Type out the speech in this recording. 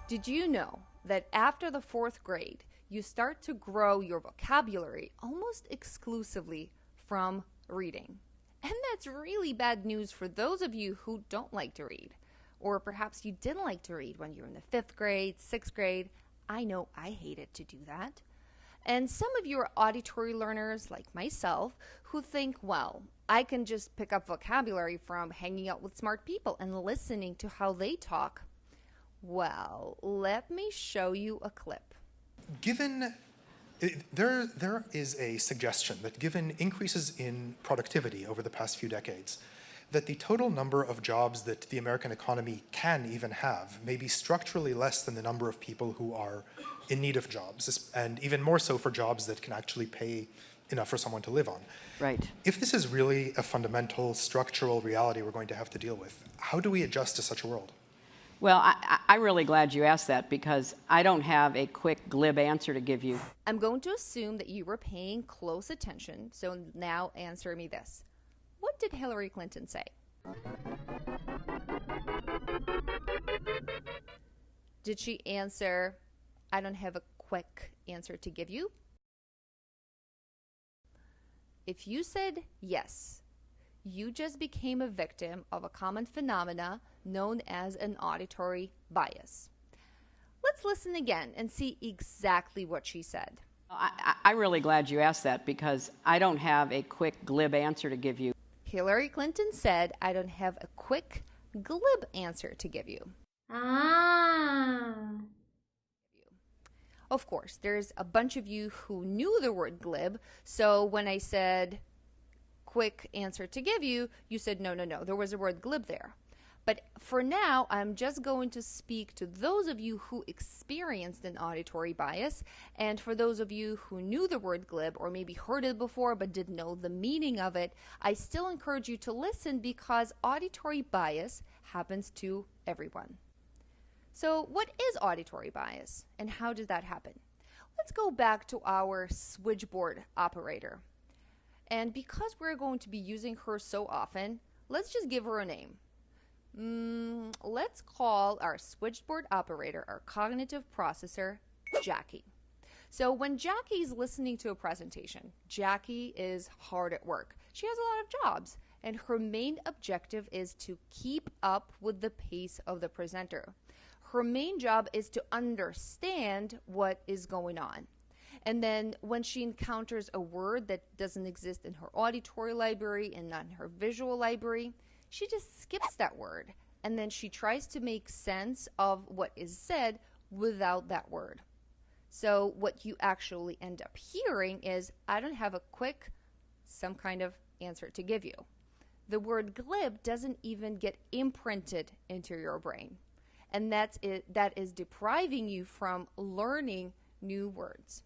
Did you know that after the fourth grade, you start to grow your vocabulary almost exclusively from reading? And that's really bad news for those of you who don't like to read. Or perhaps you didn't like to read when you were in the fifth grade, sixth grade. I know I hated to do that. And some of you are auditory learners like myself who think, well, I can just pick up vocabulary from hanging out with smart people and listening to how they talk. Well, let me show you a clip. There is a suggestion that given increases in productivity over the past few decades, that the total number of jobs that the American economy can even have may be structurally less than the number of people who are in need of jobs, and even more so for jobs that can actually pay enough for someone to live on. Right. If this is really a fundamental structural reality we're going to have to deal with, how do we adjust to such a world? Well, I'm really glad you asked that because I don't have a quick, glib answer to give you. I'm going to assume that you were paying close attention, so now answer me this. What did Hillary Clinton say? Did she answer, I don't have a quick answer to give you? If you said yes, you just became a victim of a common phenomena known as an auditory bias. Let's listen again and see exactly what she said. I'm really glad you asked that because I don't have a quick, glib answer to give you. Hillary Clinton said, I don't have a quick, glib answer to give you. Of course, there's a bunch of you who knew the word glib, so when I said quick answer to give you, you said no, there was a word glib there. But for now, I'm just going to speak to those of you who experienced an auditory bias, and for those of you who knew the word glib or maybe heard it before but didn't know the meaning of it, I still encourage you to listen because auditory bias happens to everyone. So what is auditory bias and how does that happen? Let's go back to our switchboard operator. And because we're going to be using her so often, let's just give her a name. Let's call our switchboard operator, our cognitive processor, Jackie. So when Jackie is listening to a presentation, Jackie is hard at work. She has a lot of jobs, and her main objective is to keep up with the pace of the presenter. Her main job is to understand what is going on. And then when she encounters a word that doesn't exist in her auditory library and not in her visual library, she just skips that word, and then she tries to make sense of what is said without that word. So what you actually end up hearing is, I don't have a quick, some kind of answer to give you. The word glib doesn't even get imprinted into your brain. And that is depriving you from learning new words.